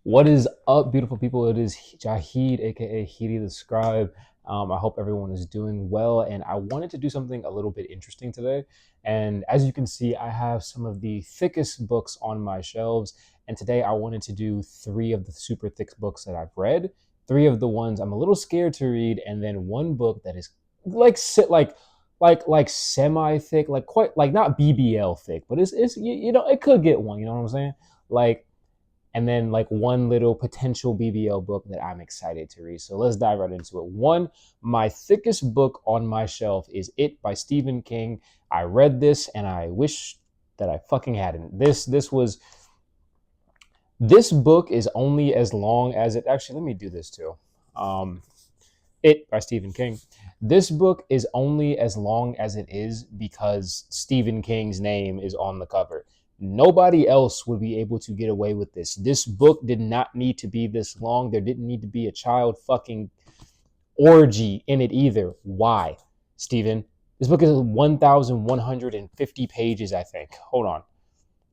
What is up, beautiful people? It is Jahid, aka Hidi the Scribe. I hope everyone is doing well, and I wanted to do something a little bit interesting today. And as you can see, I have some of the thickest books on my shelves, and today I wanted to do three of the super thick books that I've read, three of the ones I'm a little scared to read, and then one book that is like sit like semi thick, like quite like not BBL thick, but it's you know it could get one. You know what I'm saying? Like and then like one little potential BBL book that I'm excited to read. So let's dive right into it. One, my thickest book on my shelf is It by Stephen King. I read this and I wish that I fucking hadn't. This book is only as long as it actually let me do this too. Um It by Stephen King. This book is only as long as it is because Stephen King's name is on the cover. Nobody else would be able to get away with this. This book did not need to be this long. There didn't need to be a child fucking orgy in it either. Why, Stephen? This book is 1,150 pages, I think. Hold on.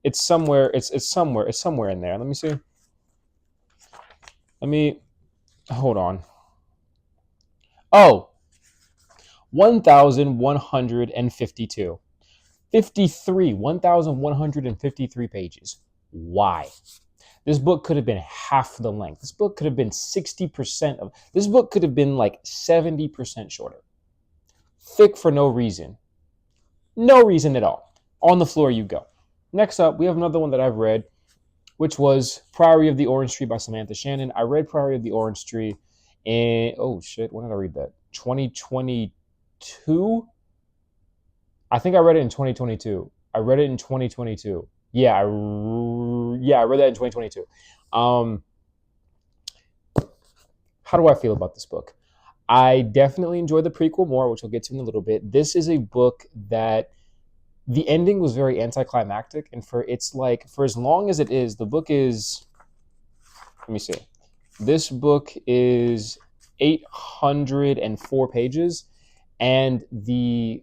It's somewhere. It's somewhere in there. Let me see. Let me hold on. Oh, 1,152. 1,153 pages. Why? This book could have been half the length. This book could have been 60% of, this book could have been like 70% shorter. Thick for no reason. No reason at all. On the floor you go. Next up, we have another one that I've read, which was Priory of the Orange Tree by Samantha Shannon. I read Priory of the Orange Tree in, oh shit, when did I read that? 2022? I think I read it in 2022. I read it in 2022. Yeah, I read that in 2022. Um, how do I feel about this book? I definitely enjoy the prequel more, which I'll get to in a little bit. This is a book that the ending was very anticlimactic, and for it's like for as long as it is, the book is. Let me see. This book is 804 pages, and the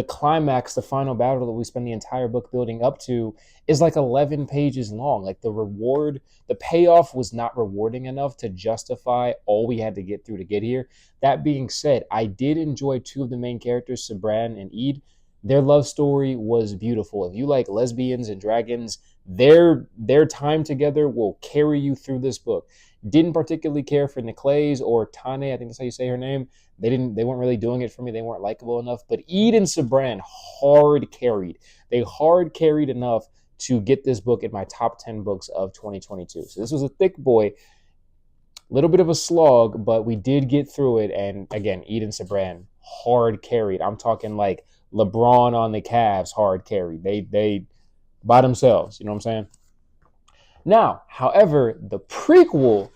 climax, the final battle that we spend the entire book building up to is like 11 pages long. Like the payoff was not rewarding enough to justify all we had to get through to get here. That being said, I did enjoy two of the main characters, Sabran and Eid. Their love story was beautiful. If you like lesbians and dragons, their time together will carry you through this book. Didn't particularly care for Niclays or Tane, I think that's how you say her name. They weren't really doing it for me. They weren't likable enough. But Eid and Sabran hard carried. They hard carried enough to get this book in my top 10 books of 2022. So this was a thick boy, a little bit of a slog, but we did get through it. And again, Eid and Sabran hard carried. I'm talking like LeBron on the Cavs hard carried. They by themselves. You know what I'm saying? Now, however, the prequel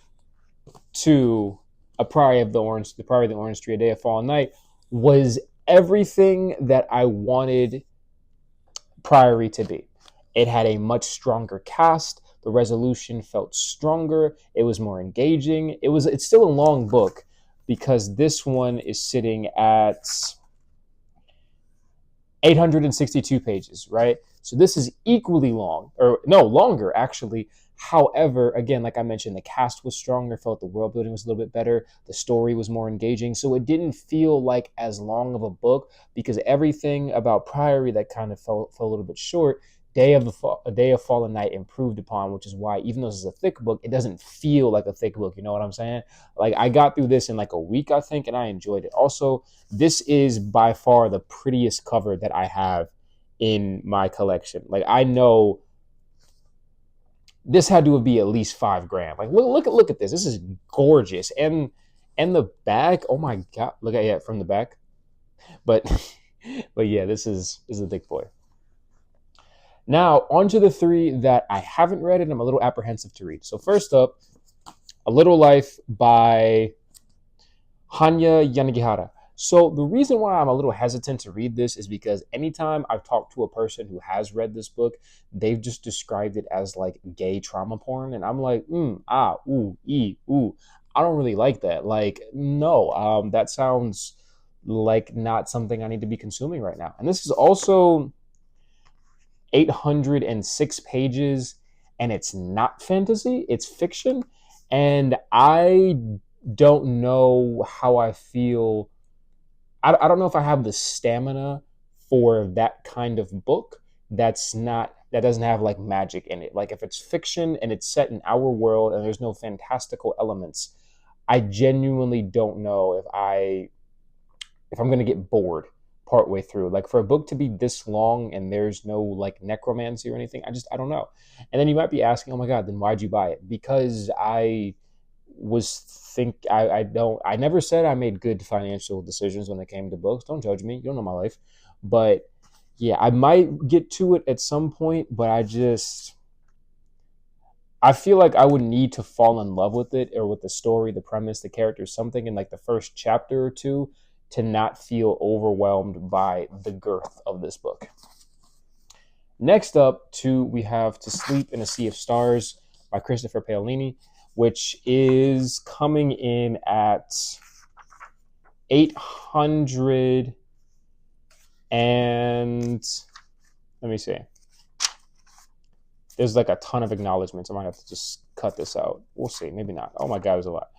to the Priory of the Orange Tree, A Day of Fallen Night, was everything that I wanted Priory to be. It had a much stronger cast. The resolution felt stronger. It was more engaging. It's still a long book because this one is sitting at 862 pages, right? So this is equally long, or no, longer actually. However, again, like I mentioned, the cast was stronger, felt the world building was a little bit better, the story was more engaging. So it didn't feel like as long of a book because everything about Priory that kind of fell a little bit short, A Day of Fallen Night improved upon, which is why even though this is a thick book, it doesn't feel like a thick book. You know what I'm saying? Like I got through this in like a week, I think, and I enjoyed it. Also, this is by far the prettiest cover that I have in my collection. Like I know this had to be at least $5,000. Like look at this. This is gorgeous. And the back, oh my god, look at it from the back. But but yeah, this is a thick boy. Now, on to the three that I haven't read and I'm a little apprehensive to read. So first up, A Little Life by Hanya Yanigihara. So the reason why I'm a little hesitant to read this is because anytime I've talked to a person who has read this book, they've just described it as like gay trauma porn. And I'm like, ooh, ooh. I don't really like that. Like, no, that sounds like not something I need to be consuming right now. And this is also 806 pages. and it's not fantasy, it's fiction. And I don't know how I feel. I don't know if I have the stamina for that kind of book that doesn't have like magic in it. Like if it's fiction and it's set in our world and there's no fantastical elements, I genuinely don't know if I'm gonna get bored partway through. Like for a book to be this long and there's no like necromancy or anything, I don't know. And then you might be asking, oh my god, then why'd you buy it? Because I never said I made good financial decisions when it came to books. Don't judge me. You don't know my life. But yeah, I might get to it at some point, but I feel like I would need to fall in love with it or with the story, the premise, the characters, something in like the first chapter or two to not feel overwhelmed by the girth of this book. Next up, we have To Sleep in a Sea of Stars by Christopher Paolini, which is coming in at 800 and let me see. There's like a ton of acknowledgments. I might have to just cut this out. We'll see. Maybe not. Oh my god, there's a lot.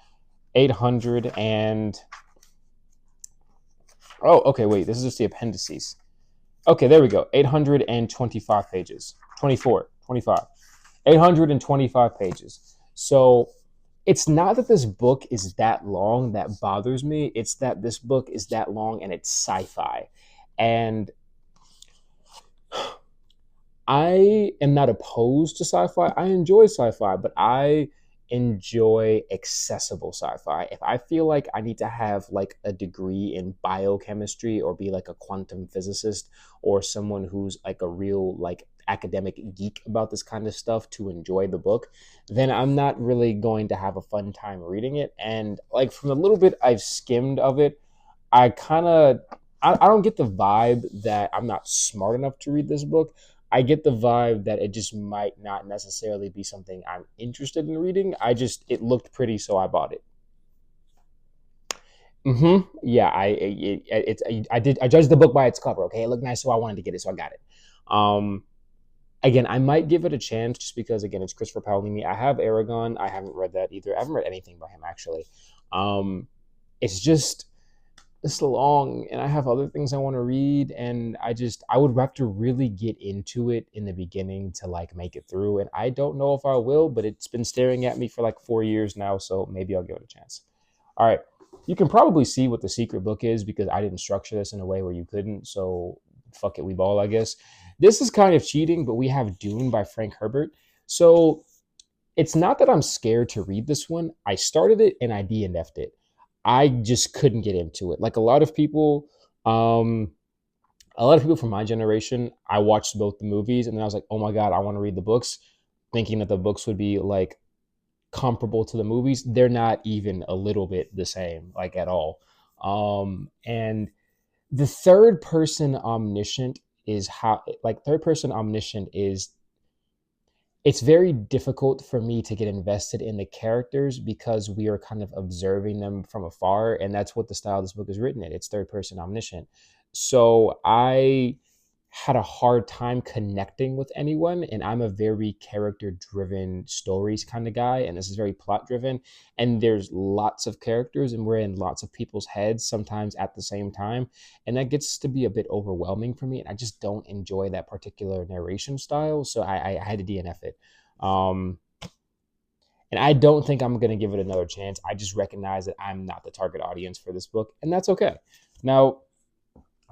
800 and oh, okay, wait. This is just the appendices. Okay, there we go. 825 pages. 24, 25. 825 pages. So it's not that this book is that long that bothers me. It's that this book is that long and it's sci-fi. And I am not opposed to sci-fi. I enjoy sci-fi, but I enjoy accessible sci-fi. If I feel like I need to have like a degree in biochemistry or be like a quantum physicist or someone who's like a real like academic geek about this kind of stuff to enjoy the book, then I'm not really going to have a fun time reading it. And like from the little bit I've skimmed of it, I kind of I don't get the vibe that I'm not smart enough to read this book. I get the vibe that it just might not necessarily be something I'm interested in reading. It looked pretty, so I bought it. Yeah, I judged the book by its cover. Okay, it looked nice, so I wanted to get it, so I got it. Um, Again, I might give it a chance just because again, it's Christopher Paolini. I have Aragon. I haven't read that either. I haven't read anything by him actually. It's just it's long and I have other things I want to read and I would have to really get into it in the beginning to like make it through and I don't know if I will, but it's been staring at me for like 4 years now, so maybe I'll give it a chance. All right. You can probably see what the secret book is because I didn't structure this in a way where you couldn't, so fuck it, we ball, I guess. This is kind of cheating, but we have Dune by Frank Herbert. So it's not that I'm scared to read this one. I started it and I DNF'd it. I just couldn't get into it. Like a lot of people from my generation, I watched both the movies and then I was like, oh my god, I want to read the books, thinking that the books would be like comparable to the movies. They're not even a little bit the same, like at all. And the third person omniscient is how like third person omniscient is it's very difficult for me to get invested in the characters because we are kind of observing them from afar and that's what the style this book is written in. It's third person omniscient. So I had a hard time connecting with anyone and I'm a very character driven stories kind of guy and this is very plot driven and there's lots of characters and we're in lots of people's heads sometimes at the same time and that gets to be a bit overwhelming for me and I just don't enjoy that particular narration style, so I had to DNF it. um and I don't think I'm going to give it another chance. I just recognize that I'm not the target audience for this book and that's okay. Now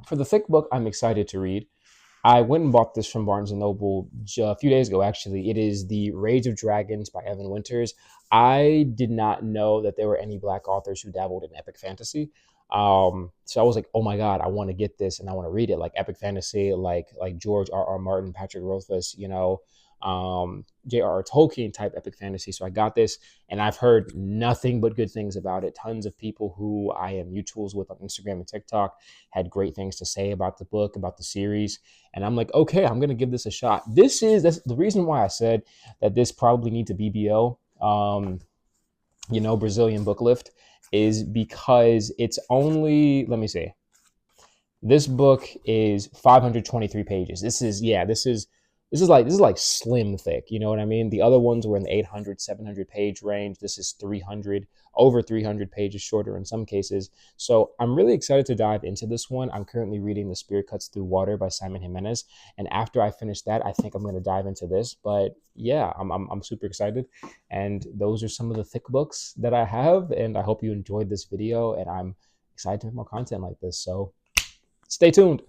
for the thick book I'm excited to read. I went and bought this from Barnes and Noble a few days ago, actually. It is The Rage of Dragons by Evan Winters. I did not know that there were any Black authors who dabbled in epic fantasy. So I was like, oh my God, I want to get this and I want to read it. Like epic fantasy, like George R. R. Martin, Patrick Rothfuss, J.R.R. Tolkien type epic fantasy. So I got this and I've heard nothing but good things about it. Tons of people who I am mutuals with on Instagram and TikTok had great things to say about the book, about the series. And I'm like, okay, I'm going to give this a shot. That's the reason why I said that this probably needs a BBL, Brazilian book lift, is because it's only, let me see, this book is 523 pages. This is this is like slim thick, you know what I mean? The other ones were in the 800, 700 page range. This is 300, over 300 pages shorter in some cases. So I'm really excited to dive into this one. I'm currently reading The Spirit Cuts Through Water by Simon Jimenez, and after I finish that, I think I'm going to dive into this. But yeah, I'm super excited, and those are some of the thick books that I have, and I hope you enjoyed this video, and I'm excited to make more content like this. So stay tuned.